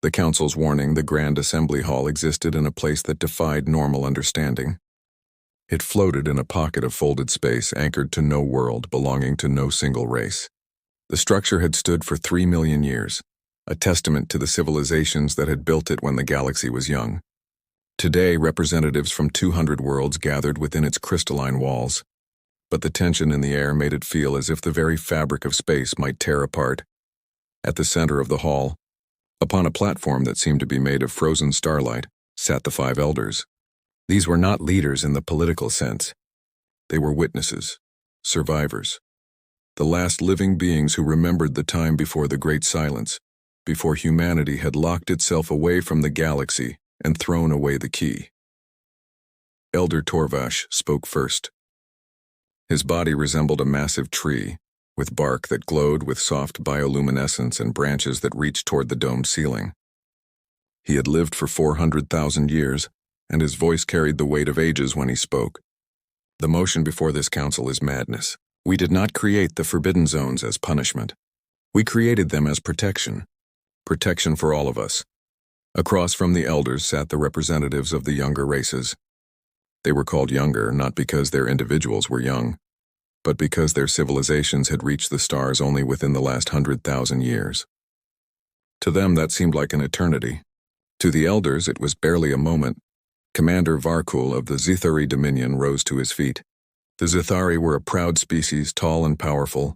The council's warning, the Grand Assembly Hall, existed in a place that defied normal understanding. It floated in a pocket of folded space anchored to no world, belonging to no single race. The structure had stood for 3 million years, a testament to the civilizations that had built it when the galaxy was young. Today, representatives from 200 worlds gathered within its crystalline walls, but the tension in the air made it feel as if the very fabric of space might tear apart. At the center of the hall, upon a platform that seemed to be made of frozen starlight, sat the 5 elders. These were not leaders in the political sense. They were witnesses, survivors, the last living beings who remembered the time before the Great Silence, before humanity had locked itself away from the galaxy and thrown away the key. Elder Torvash spoke first. His body resembled a massive tree, with bark that glowed with soft bioluminescence and branches that reached toward the domed ceiling. He had lived for 400,000 years, and his voice carried the weight of ages when he spoke. The motion before this council is madness. We did not create the Forbidden Zones as punishment. We created them as protection. Protection for all of us. Across from the elders sat the representatives of the younger races. They were called younger not because their individuals were young, but because their civilizations had reached the stars only within the last 100,000 years. To them that seemed like an eternity. To the elders it was barely a moment. Commander Varkul of the Zithari Dominion rose to his feet. The Zithari were a proud species, tall and powerful,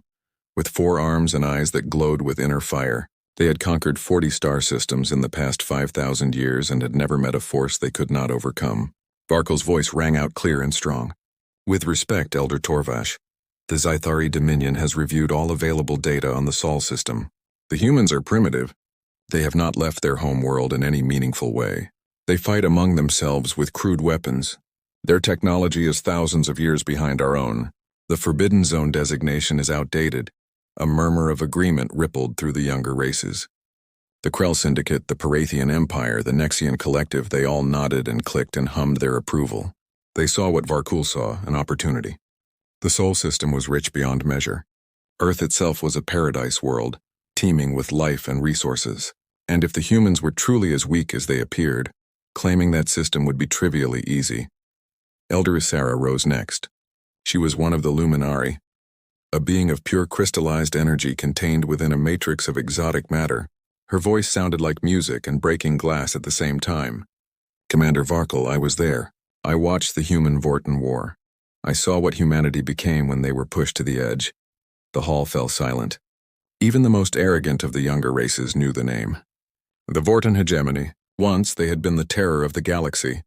with 4 arms and eyes that glowed with inner fire. They had conquered 40 star systems in the past 5,000 years and had never met a force they could not overcome. Varkul's voice rang out clear and strong. With respect, Elder Torvash, the Zithari Dominion has reviewed all available data on the Sol system. The humans are primitive. They have not left their home world in any meaningful way. They fight among themselves with crude weapons. Their technology is thousands of years behind our own. The Forbidden Zone designation is outdated. A murmur of agreement rippled through the younger races. The Krell Syndicate, the Parathian Empire, the Nexian Collective, they all nodded and clicked and hummed their approval. They saw what Varkul saw, an opportunity. The Sol system was rich beyond measure. Earth itself was a paradise world, teeming with life and resources. And if the humans were truly as weak as they appeared, claiming that system would be trivially easy. Elder Isara rose next. She was one of the Luminari, a being of pure crystallized energy contained within a matrix of exotic matter. Her voice sounded like music and breaking glass at the same time. Commander Varkul, I was there. I watched the human-Vorten war. I saw what humanity became when they were pushed to the edge. The hall fell silent. Even the most arrogant of the younger races knew the name. The Vorten hegemony. Once they had been the terror of the galaxy,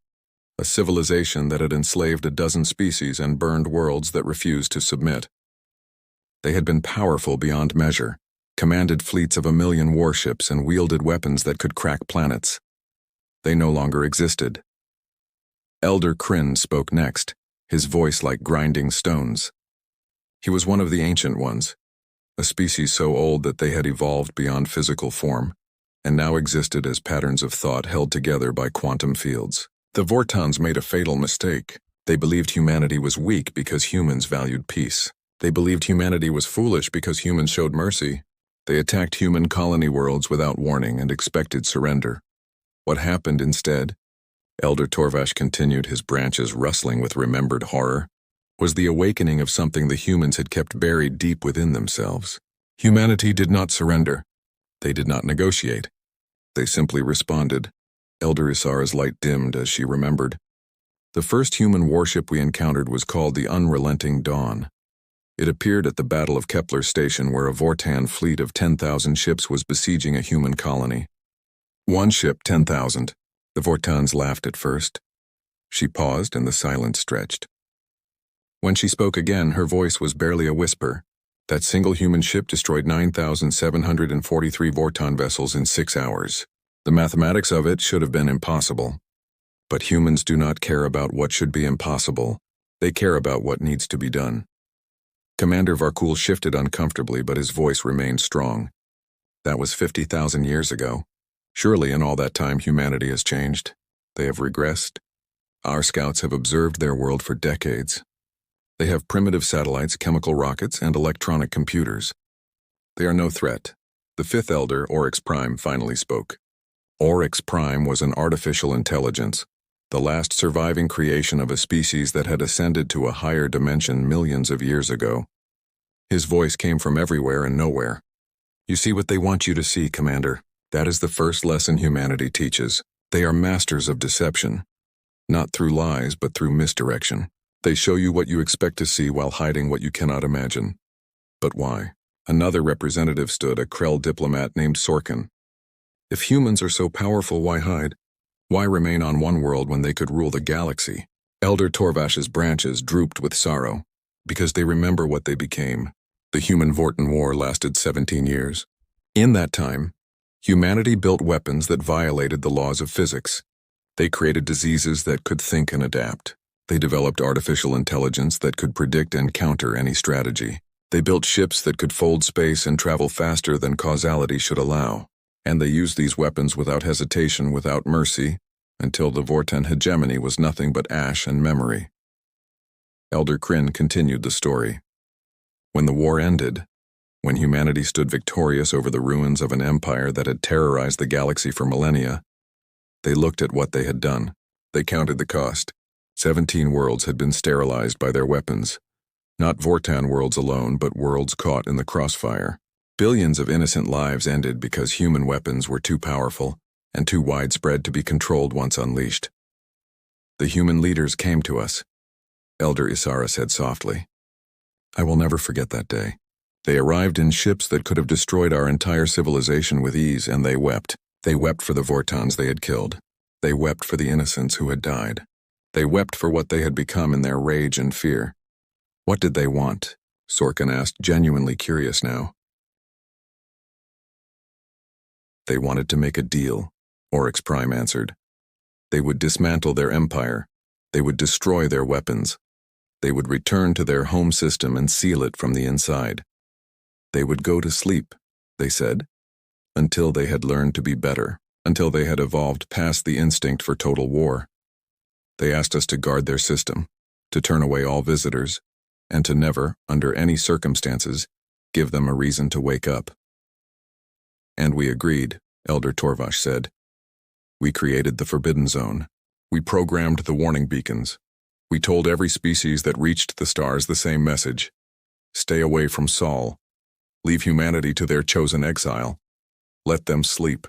a civilization that had enslaved a dozen species and burned worlds that refused to submit. They had been powerful beyond measure, commanded fleets of 1 million warships and wielded weapons that could crack planets. They no longer existed. Elder Kryn spoke next, his voice like grinding stones. He was one of the ancient ones, a species so old that they had evolved beyond physical form, and now existed as patterns of thought held together by quantum fields. The Vortons made a fatal mistake. They believed humanity was weak because humans valued peace. They believed humanity was foolish because humans showed mercy. They attacked human colony worlds without warning and expected surrender. What happened instead, Elder Torvash continued, his branches rustling with remembered horror, was the awakening of something the humans had kept buried deep within themselves. Humanity did not surrender. They did not negotiate. They simply responded. Elder Isara's light dimmed as she remembered. The first human warship we encountered was called the Unrelenting Dawn. It appeared at the Battle of Kepler Station, where a Vortan fleet of 10,000 ships was besieging a human colony. One ship, 10,000. The Vortans laughed at first. She paused and the silence stretched. When she spoke again, her voice was barely a whisper. That single human ship destroyed 9,743 Vortan vessels in 6 hours. The mathematics of it should have been impossible. But humans do not care about what should be impossible. They care about what needs to be done. Commander Varkul shifted uncomfortably, but his voice remained strong. That was 50,000 years ago. Surely in all that time humanity has changed. They have regressed. Our scouts have observed their world for decades. They have primitive satellites, chemical rockets, and electronic computers. They are no threat. The fifth elder, Orcs Prime, finally spoke. Oryx Prime was an artificial intelligence, the last surviving creation of a species that had ascended to a higher dimension millions of years ago. His voice came from everywhere and nowhere. "You see what they want you to see, Commander. That is the first lesson humanity teaches. They are masters of deception. Not through lies, but through misdirection. They show you what you expect to see while hiding what you cannot imagine." But why? Another representative stood, a Krell diplomat named Sorkin. "If humans are so powerful, why hide? Why remain on one world when they could rule the galaxy?" Elder Torvash's branches drooped with sorrow, because they remember what they became. The Human-Vorten War lasted 17 years. In that time, humanity built weapons that violated the laws of physics. They created diseases that could think and adapt. They developed artificial intelligence that could predict and counter any strategy. They built ships that could fold space and travel faster than causality should allow. And they used these weapons without hesitation, without mercy, until the Vorten hegemony was nothing but ash and memory. Elder Kryn continued the story. When the war ended, when humanity stood victorious over the ruins of an empire that had terrorized the galaxy for millennia, they looked at what they had done. They counted the cost. 17 worlds had been sterilized by their weapons. Not Vorten worlds alone, but worlds caught in the crossfire. Billions of innocent lives ended because human weapons were too powerful and too widespread to be controlled once unleashed. "The human leaders came to us," Elder Isara said softly. "I will never forget that day. They arrived in ships that could have destroyed our entire civilization with ease, and they wept. They wept for the Vortons they had killed. They wept for the innocents who had died. They wept for what they had become in their rage and fear." "What did they want?" Sorkin asked, genuinely curious now. "They wanted to make a deal," Oryx Prime answered. "They would dismantle their empire. They would destroy their weapons. They would return to their home system and seal it from the inside. They would go to sleep," they said, "until they had learned to be better, until they had evolved past the instinct for total war. They asked us to guard their system, to turn away all visitors, and to never, under any circumstances, give them a reason to wake up." "And we agreed," Elder Torvash said. "We created the Forbidden Zone. We programmed the warning beacons. We told every species that reached the stars the same message. Stay away from Sol. Leave humanity to their chosen exile. Let them sleep."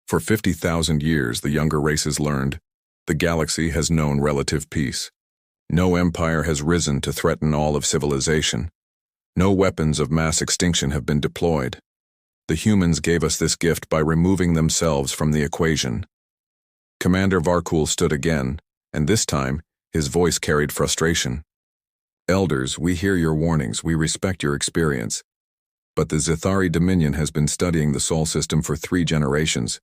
For 50,000 years, the younger races learned, the galaxy has known relative peace. No empire has risen to threaten all of civilization. No weapons of mass extinction have been deployed. The humans gave us this gift by removing themselves from the equation. Commander Varkul stood again, and this time, his voice carried frustration. "Elders, we hear your warnings, we respect your experience. But the Zithari Dominion has been studying the Sol system for 3 generations.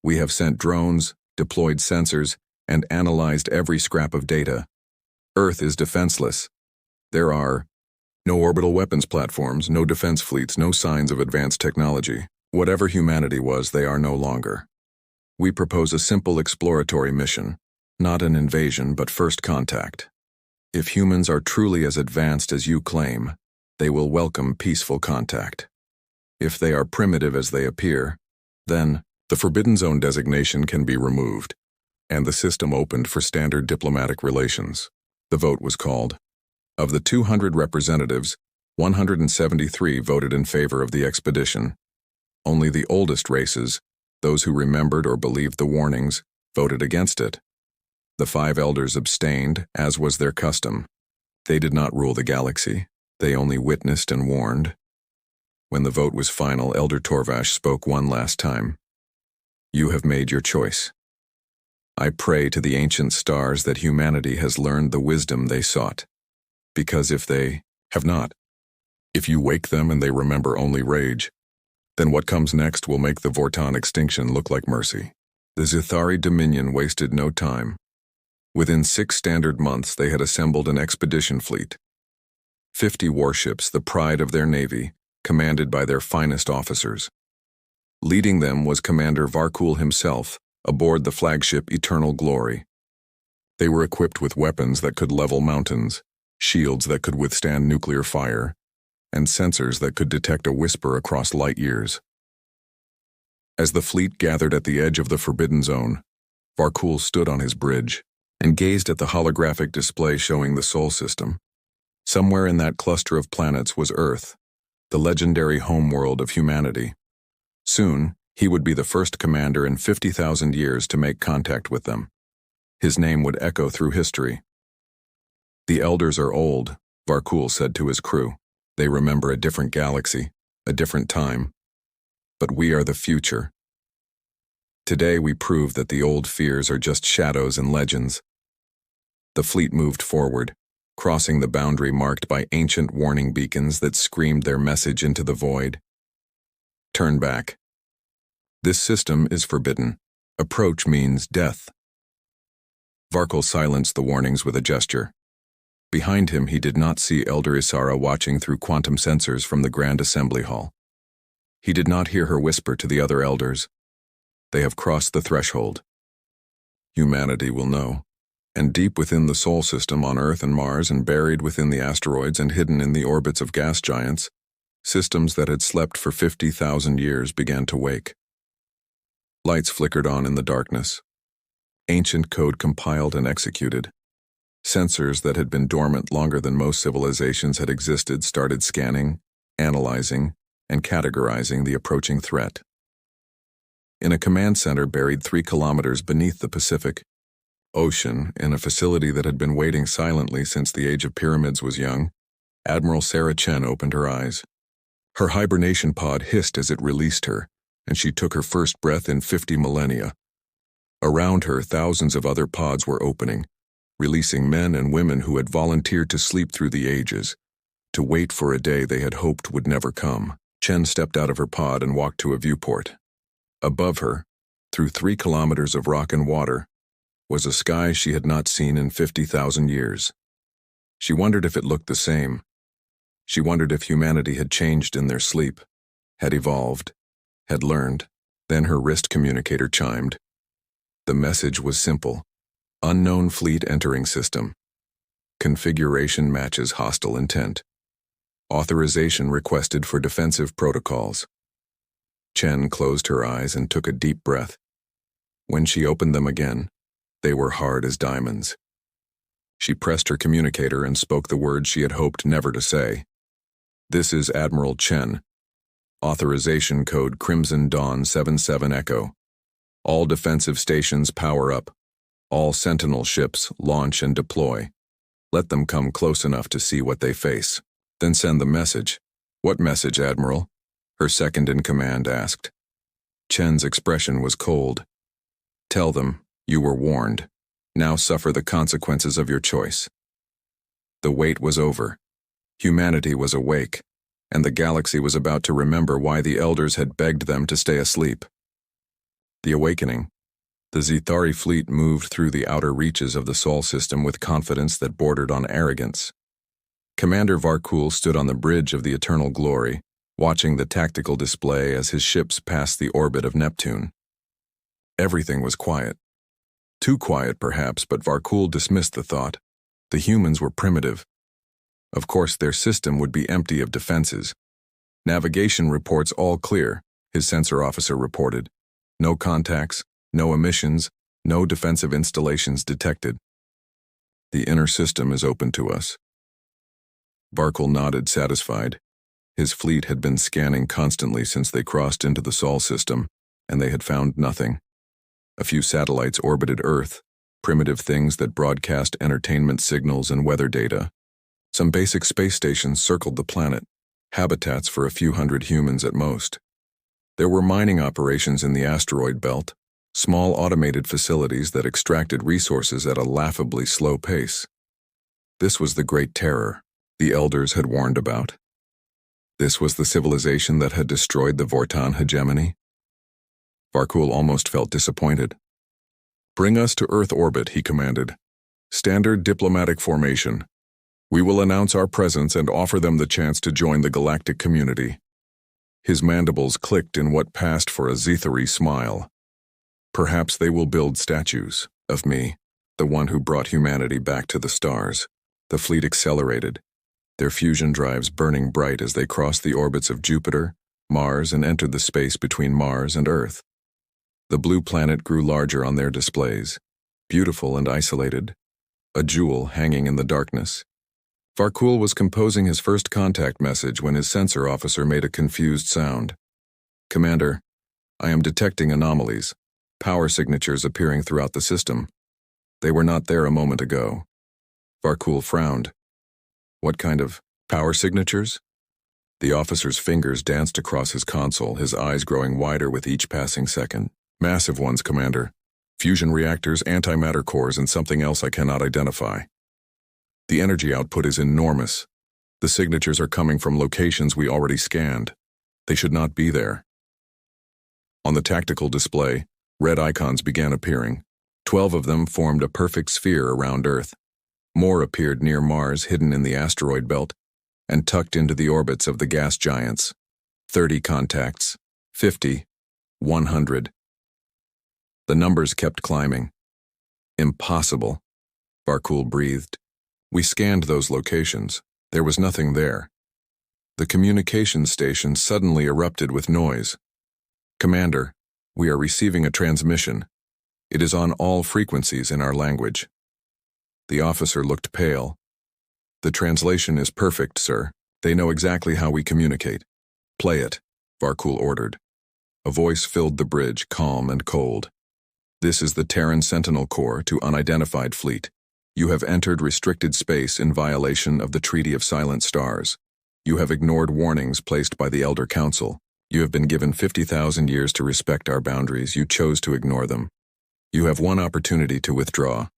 We have sent drones, deployed sensors, and analyzed every scrap of data. Earth is defenseless. There are no orbital weapons platforms, no defense fleets, no signs of advanced technology. Whatever humanity was, they are no longer. We propose a simple exploratory mission, not an invasion, but first contact. If humans are truly as advanced as you claim, they will welcome peaceful contact. If they are primitive as they appear, then the Forbidden Zone designation can be removed, and the system opened for standard diplomatic relations." The vote was called. Of the 200 representatives, 173 voted in favor of the expedition. Only the oldest races, those who remembered or believed the warnings, voted against it. The 5 elders abstained, as was their custom. They did not rule the galaxy. They only witnessed and warned. When the vote was final, Elder Torvash spoke one last time. "You have made your choice. I pray to the ancient stars that humanity has learned the wisdom they sought. Because if they have not, if you wake them and they remember only rage, then what comes next will make the Vorton extinction look like mercy." The Zithari Dominion wasted no time. Within 6 standard months, they had assembled an expedition fleet. 50 warships, the pride of their navy, commanded by their finest officers. Leading them was Commander Varkul himself, aboard the flagship Eternal Glory. They were equipped with weapons that could level mountains, shields that could withstand nuclear fire, and sensors that could detect a whisper across light years. As the fleet gathered at the edge of the Forbidden Zone, Varkul stood on his bridge and gazed at the holographic display showing the Sol system. Somewhere in that cluster of planets was Earth, the legendary homeworld of humanity. Soon, he would be the first commander in 50,000 years to make contact with them. His name would echo through history. "The Elders are old," Varkul said to his crew. "They remember a different galaxy, a different time. But we are the future. Today we prove that the old fears are just shadows and legends." The fleet moved forward, crossing the boundary marked by ancient warning beacons that screamed their message into the void. "Turn back. This system is forbidden. Approach means death." Varkul silenced the warnings with a gesture. Behind him he did not see Elder Isara watching through quantum sensors from the Grand Assembly Hall. He did not hear her whisper to the other elders, "They have crossed the threshold. Humanity will know." And deep within the Sol system on Earth and Mars and buried within the asteroids and hidden in the orbits of gas giants, systems that had slept for 50,000 years began to wake. Lights flickered on in the darkness. Ancient code compiled and executed. Sensors that had been dormant longer than most civilizations had existed started scanning, analyzing, and categorizing the approaching threat. In a command center buried 3 kilometers beneath the Pacific Ocean, in a facility that had been waiting silently since the age of pyramids was young, Admiral Sarah Chen opened her eyes. Her hibernation pod hissed as it released her, and she took her first breath in 50 millennia. Around her, thousands of other pods were opening, releasing men and women who had volunteered to sleep through the ages, to wait for a day they had hoped would never come. Chen stepped out of her pod and walked to a viewport. Above her, through 3 kilometers of rock and water, was a sky she had not seen in 50,000 years. She wondered if it looked the same. She wondered if humanity had changed in their sleep, had evolved, had learned. Then her wrist communicator chimed. The message was simple. Unknown fleet entering system. Configuration matches hostile intent. Authorization requested for defensive protocols. Chen closed her eyes and took a deep breath. When she opened them again, they were hard as diamonds. She pressed her communicator and spoke the words she had hoped never to say. "This is Admiral Chen. Authorization code Crimson Dawn 77 Echo. All defensive stations power up. All Sentinel ships launch and deploy. Let them come close enough to see what they face. Then send the message." "What message, Admiral?" her second-in-command asked. Chen's expression was cold. "Tell them, you were warned. Now suffer the consequences of your choice." The wait was over. Humanity was awake, and the galaxy was about to remember why the Elders had begged them to stay asleep. The awakening. The Zithari fleet moved through the outer reaches of the Sol system with confidence that bordered on arrogance. Commander Varkul stood on the bridge of the Eternal Glory, watching the tactical display as his ships passed the orbit of Neptune. Everything was quiet. Too quiet, perhaps, but Varkul dismissed the thought. The humans were primitive. Of course, their system would be empty of defenses. "Navigation reports all clear," his sensor officer reported. "No contacts, no emissions, no defensive installations detected. The inner system is open to us." Varkul nodded, satisfied. His fleet had been scanning constantly since they crossed into the Sol system, and they had found nothing. A few satellites orbited Earth, primitive things that broadcast entertainment signals and weather data. Some basic space stations circled the planet, habitats for a few hundred humans at most. There were mining operations in the asteroid belt, small automated facilities that extracted resources at a laughably slow pace. This was the Great Terror the Elders had warned about. This was the civilization that had destroyed the Vortan hegemony. Varkul almost felt disappointed. "Bring us to Earth orbit," he commanded. "Standard diplomatic formation. We will announce our presence and offer them the chance to join the galactic community." His mandibles clicked in what passed for a Zithari smile. "Perhaps they will build statues of me, the one who brought humanity back to the stars." The fleet accelerated, their fusion drives burning bright as they crossed the orbits of Jupiter, Mars, and entered the space between Mars and Earth. The blue planet grew larger on their displays, beautiful and isolated, a jewel hanging in the darkness. Varkul was composing his first contact message when his sensor officer made a confused sound. "Commander, I am detecting anomalies, power signatures appearing throughout the system. They were not there a moment ago." Varkul frowned. "What kind of power signatures?" The officer's fingers danced across his console, his eyes growing wider with each passing second. "Massive ones, Commander. Fusion reactors, antimatter cores, and something else I cannot identify. The energy output is enormous. The signatures are coming from locations we already scanned. They should not be there." On the tactical display, red icons began appearing. 12 of them formed a perfect sphere around Earth. More appeared near Mars, hidden in the asteroid belt, and tucked into the orbits of the gas giants. 30 contacts, 50, 100. The numbers kept climbing. "Impossible," Varkul breathed. "We scanned those locations. There was nothing there." The communications station suddenly erupted with noise. "Commander, we are receiving a transmission. It is on all frequencies in our language." The officer looked pale. "The translation is perfect, sir. They know exactly how we communicate." "Play it," Varkul ordered. A voice filled the bridge, calm and cold. "This is the Terran Sentinel Corps to unidentified fleet. You have entered restricted space in violation of the Treaty of Silent Stars. You have ignored warnings placed by the Elder Council. You have been given 50,000 years to respect our boundaries. You chose to ignore them. You have one opportunity to withdraw.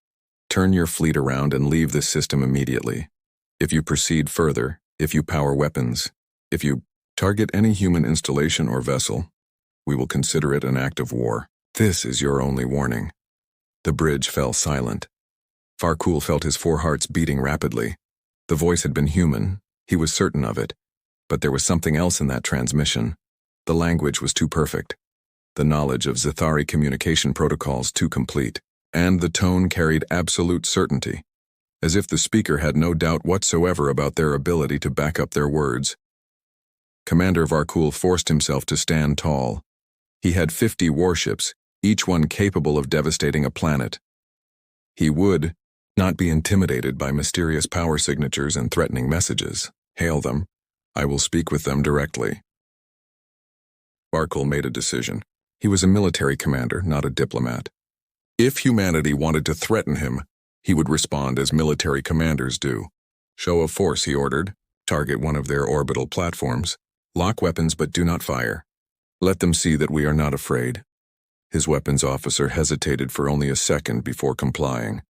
Turn your fleet around and leave this system immediately. If you proceed further, if you power weapons, if you target any human installation or vessel, we will consider it an act of war. This is your only warning." The bridge fell silent. Varkul felt his four hearts beating rapidly. The voice had been human, he was certain of it, but there was something else in that transmission. The language was too perfect, the knowledge of Zithari communication protocols too complete, and the tone carried absolute certainty, as if the speaker had no doubt whatsoever about their ability to back up their words. Commander Varkul forced himself to stand tall. He had 50 warships, each one capable of devastating a planet. He would not be intimidated by mysterious power signatures and threatening messages. "Hail them. I will speak with them directly." Varkul made a decision. He was a military commander, not a diplomat. If humanity wanted to threaten him, he would respond as military commanders do. "Show of force," he ordered. "Target one of their orbital platforms. Lock weapons but do not fire. Let them see that we are not afraid." His weapons officer hesitated for only a second before complying.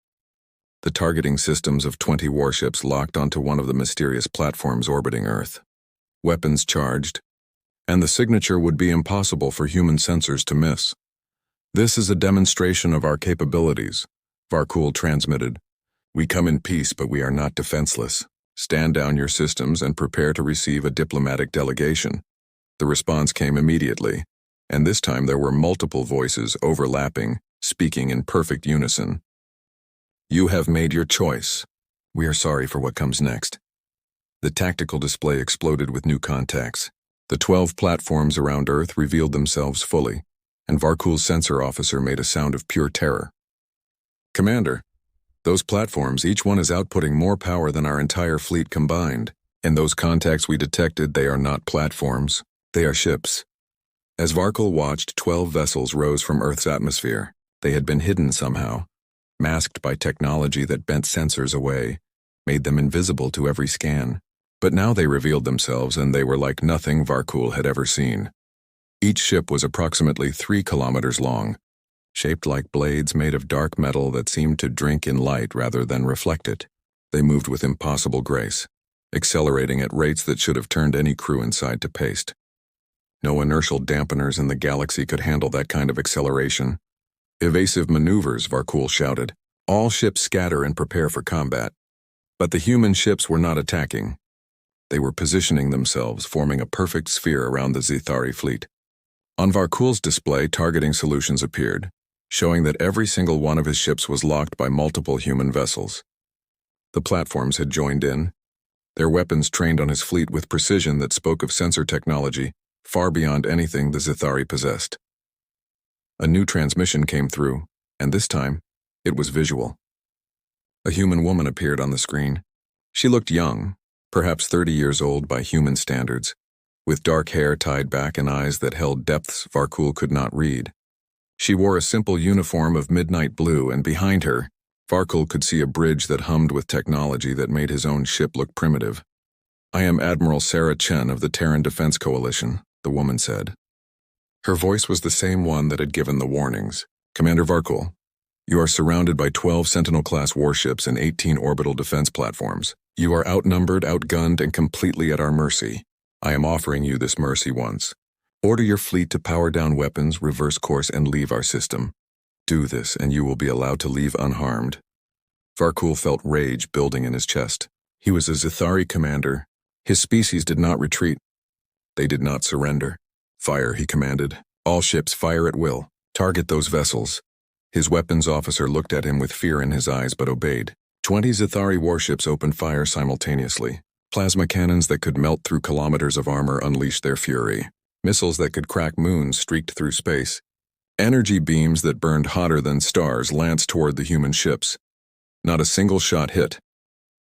The targeting systems of 20 warships locked onto one of the mysterious platforms orbiting Earth. Weapons charged, and the signature would be impossible for human sensors to miss. "This is a demonstration of our capabilities," Varkul transmitted. "We come in peace, but we are not defenseless. Stand down your systems and prepare to receive a diplomatic delegation." The response came immediately, and this time there were multiple voices overlapping, speaking in perfect unison. "You have made your choice. We are sorry for what comes next." The tactical display exploded with new contacts. The 12 platforms around Earth revealed themselves fully, and Varkul's sensor officer made a sound of pure terror. "Commander, those platforms, each one is outputting more power than our entire fleet combined. In those contacts we detected, they are not platforms, they are ships." As Varkul watched, 12 vessels rose from Earth's atmosphere. They had been hidden somehow, masked by technology that bent sensors away, made them invisible to every scan. But now they revealed themselves, and they were like nothing Varkul had ever seen. Each ship was approximately 3 kilometers long, shaped like blades made of dark metal that seemed to drink in light rather than reflect it. They moved with impossible grace, accelerating at rates that should have turned any crew inside to paste. No inertial dampeners in the galaxy could handle that kind of acceleration. "Evasive maneuvers," Varkul shouted. "All ships scatter and prepare for combat." But the human ships were not attacking. They were positioning themselves, forming a perfect sphere around the Zithari fleet. On Varkul's display, targeting solutions appeared, showing that every single one of his ships was locked by multiple human vessels. The platforms had joined in, their weapons trained on his fleet with precision that spoke of sensor technology far beyond anything the Zithari possessed. A new transmission came through, and this time, it was visual. A human woman appeared on the screen. She looked young, perhaps 30 years old by human standards, with dark hair tied back and eyes that held depths Varkul could not read. She wore a simple uniform of midnight blue, and behind her, Varkul could see a bridge that hummed with technology that made his own ship look primitive. "I am Admiral Sarah Chen of the Terran Defense Coalition," the woman said. Her voice was the same one that had given the warnings. "Commander Varkul, you are surrounded by 12 Sentinel-class warships and 18 orbital defense platforms. You are outnumbered, outgunned, and completely at our mercy. I am offering you this mercy once. Order your fleet to power down weapons, reverse course, and leave our system. Do this, and you will be allowed to leave unharmed." Varkul felt rage building in his chest. He was a Zithari commander. His species did not retreat. They did not surrender. "Fire," he commanded. "All ships fire at will. Target those vessels." His weapons officer looked at him with fear in his eyes but obeyed. 20 Zithari warships opened fire simultaneously. Plasma cannons that could melt through kilometers of armor unleashed their fury. Missiles that could crack moons streaked through space. Energy beams that burned hotter than stars lanced toward the human ships. Not a single shot hit.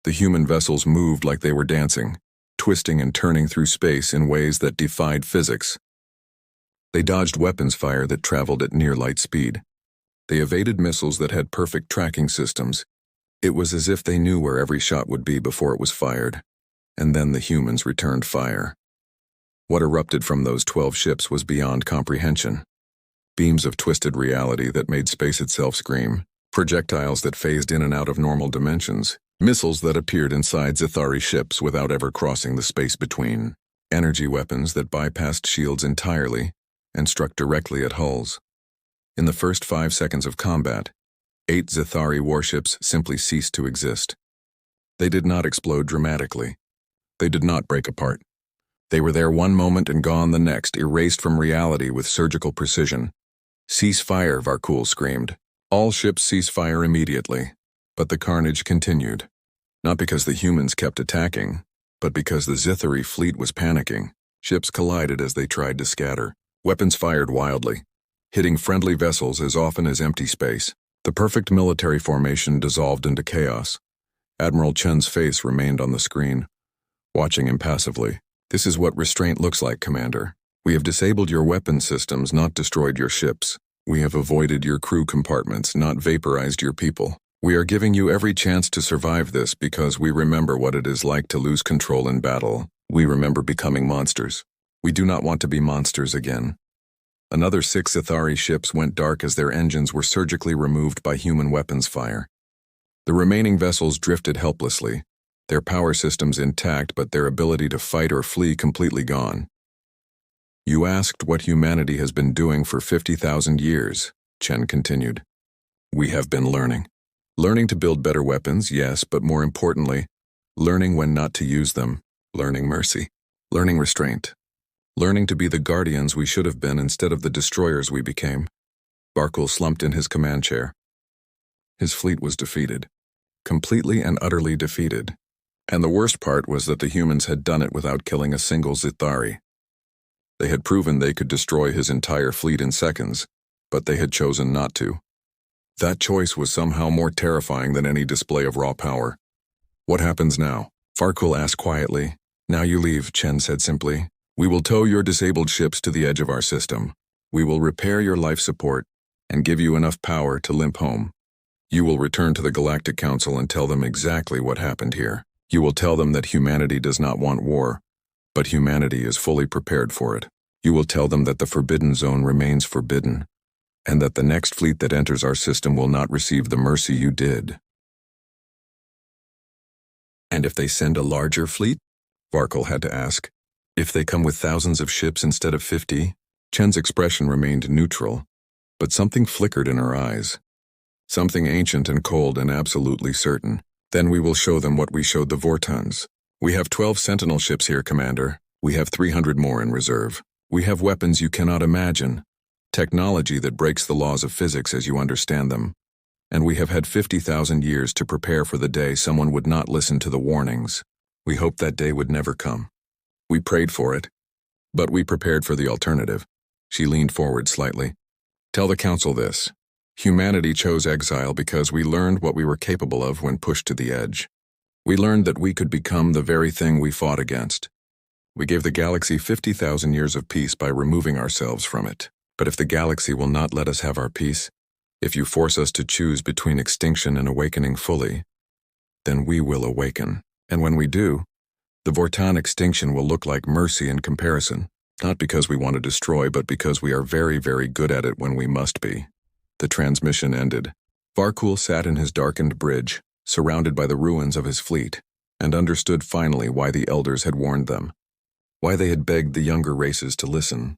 The human vessels moved like they were dancing, twisting and turning through space in ways that defied physics. They dodged weapons fire that traveled at near light speed. They evaded missiles that had perfect tracking systems. It was as if they knew where every shot would be before it was fired. And then the humans returned fire. What erupted from those 12 ships was beyond comprehension. Beams of twisted reality that made space itself scream, projectiles that phased in and out of normal dimensions, missiles that appeared inside Zithari ships without ever crossing the space between, energy weapons that bypassed shields entirely and struck directly at hulls. In the first 5 seconds of combat, 8 Zithari warships simply ceased to exist. They did not explode dramatically. They did not break apart. They were there one moment and gone the next, erased from reality with surgical precision. "Cease fire," Varkul screamed. All ships cease fire immediately. But the carnage continued. Not because the humans kept attacking, but because the Zithari fleet was panicking. Ships collided as they tried to scatter. Weapons fired wildly, hitting friendly vessels as often as empty space. The perfect military formation dissolved into chaos. Admiral Chen's face remained on the screen, watching impassively. "This is what restraint looks like, Commander. We have disabled your weapon systems, not destroyed your ships. We have avoided your crew compartments, not vaporized your people. We are giving you every chance to survive this because we remember what it is like to lose control in battle. We remember becoming monsters. We do not want to be monsters again." Another 6 Zithari ships went dark as their engines were surgically removed by human weapons fire. The remaining vessels drifted helplessly, their power systems intact but their ability to fight or flee completely gone. "You asked what humanity has been doing for 50,000 years, Chen continued. "We have been learning. Learning to build better weapons, yes, but more importantly, learning when not to use them, learning mercy, learning restraint, learning to be the guardians we should have been instead of the destroyers we became." Varkul slumped in his command chair. His fleet was defeated, completely and utterly defeated. And the worst part was that the humans had done it without killing a single Zithari. They had proven they could destroy his entire fleet in seconds, but they had chosen not to. That choice was somehow more terrifying than any display of raw power. "What happens now?" Varkul asked quietly. "Now you leave," Chen said simply. "We will tow your disabled ships to the edge of our system. We will repair your life support and give you enough power to limp home. You will return to the Galactic Council and tell them exactly what happened here. You will tell them that humanity does not want war, but humanity is fully prepared for it. You will tell them that the Forbidden Zone remains forbidden, and that the next fleet that enters our system will not receive the mercy you did." "And if they send a larger fleet?" Varkul had to ask. "If they come with thousands of ships instead of 50? Chen's expression remained neutral, but something flickered in her eyes. Something ancient and cold and absolutely certain. "Then we will show them what we showed the Vortons. We have 12 Sentinel ships here, Commander. We have 300 more in reserve. We have weapons you cannot imagine. Technology that breaks the laws of physics as you understand them. And we have had 50,000 years to prepare for the day someone would not listen to the warnings. We hoped that day would never come. We prayed for it. But we prepared for the alternative. She leaned forward slightly. Tell the council this. Humanity chose exile because we learned what we were capable of when pushed to the edge. We learned that we could become the very thing we fought against. We gave the galaxy 50,000 years of peace by removing ourselves from it. But if the galaxy will not let us have our peace, if you force us to choose between extinction and awakening fully, then we will awaken. And when we do, the Vortan extinction will look like mercy in comparison, not because we want to destroy, but because we are very, very good at it when we must be. The transmission ended. Varkul sat in his darkened bridge, surrounded by the ruins of his fleet, and understood finally why the elders had warned them, why they had begged the younger races to listen,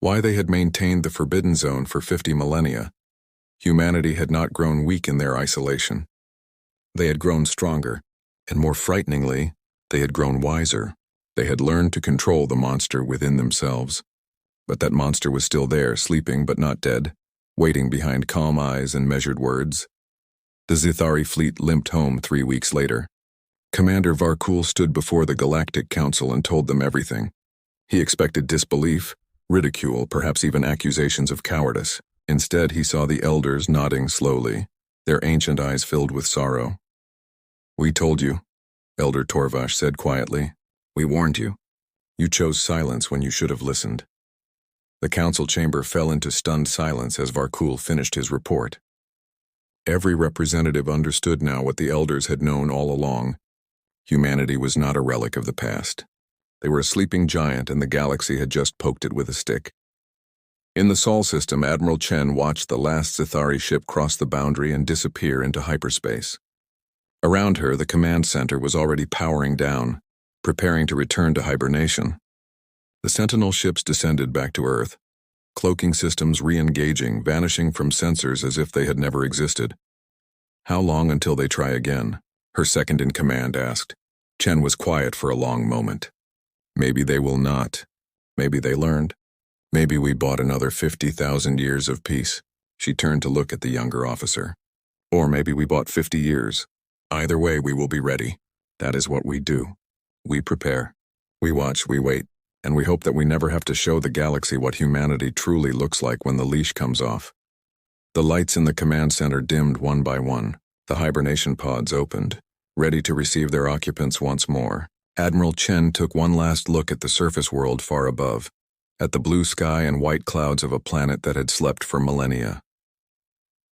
why they had maintained the Forbidden Zone for 50 millennia. Humanity had not grown weak in their isolation. They had grown stronger, and more frighteningly, they had grown wiser. They had learned to control the monster within themselves. But that monster was still there, sleeping but not dead, waiting behind calm eyes and measured words. The Zithari fleet limped home 3 weeks later. Commander Varkul stood before the Galactic Council and told them everything. He expected disbelief, ridicule, perhaps even accusations of cowardice. Instead, he saw the elders nodding slowly, their ancient eyes filled with sorrow. "We told you," Elder Torvash said quietly. "We warned you. You chose silence when you should have listened." The council chamber fell into stunned silence as Varkul finished his report. Every representative understood now what the elders had known all along. Humanity was not a relic of the past. They were a sleeping giant, and the galaxy had just poked it with a stick. In the Sol system, Admiral Chen watched the last Zithari ship cross the boundary and disappear into hyperspace. Around her, the command center was already powering down, preparing to return to hibernation. The Sentinel ships descended back to Earth, cloaking systems re-engaging, vanishing from sensors as if they had never existed. "How long until they try again?" her second-in-command asked. Chen was quiet for a long moment. "Maybe they will not. Maybe they learned. Maybe we bought another 50,000 years of peace." She turned to look at the younger officer. "Or maybe we bought 50 years. Either way, we will be ready. That is what we do. We prepare. We watch, we wait, and we hope that we never have to show the galaxy what humanity truly looks like when the leash comes off." The lights in the command center dimmed one by one. The hibernation pods opened, ready to receive their occupants once more. Admiral Chen took one last look at the surface world far above, at the blue sky and white clouds of a planet that had slept for millennia.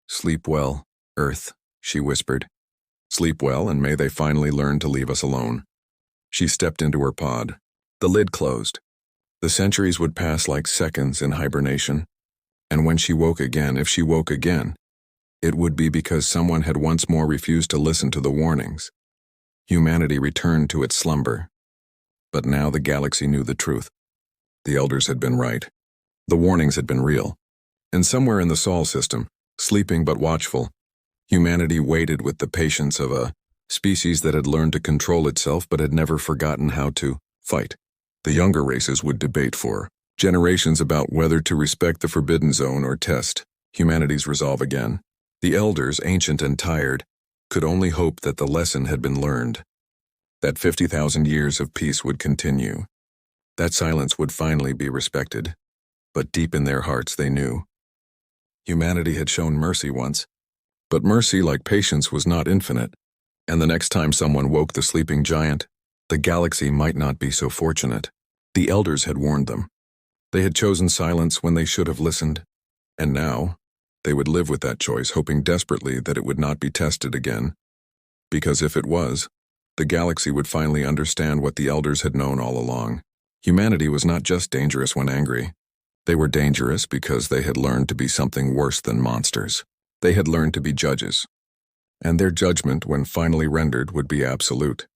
"Sleep well, Earth," she whispered. "Sleep well, and may they finally learn to leave us alone." She stepped into her pod. The lid closed. The centuries would pass like seconds in hibernation, and when she woke again, if she woke again, it would be because someone had once more refused to listen to the warnings. Humanity returned to its slumber. But now the galaxy knew the truth. The elders had been right. The warnings had been real. And somewhere in the Sol system, sleeping but watchful, humanity waited with the patience of a species that had learned to control itself but had never forgotten how to fight. The younger races would debate for generations about whether to respect the Forbidden Zone or test humanity's resolve again. The elders, ancient and tired, could only hope that the lesson had been learned, that 50,000 years of peace would continue, that silence would finally be respected. But deep in their hearts they knew. Humanity had shown mercy once, but mercy, like patience, was not infinite, and the next time someone woke the sleeping giant, the galaxy might not be so fortunate. The elders had warned them. They had chosen silence when they should have listened, and now they would live with that choice, hoping desperately that it would not be tested again. Because if it was, the galaxy would finally understand what the elders had known all along. Humanity was not just dangerous when angry. They were dangerous because they had learned to be something worse than monsters. They had learned to be judges. And their judgment, when finally rendered, would be absolute.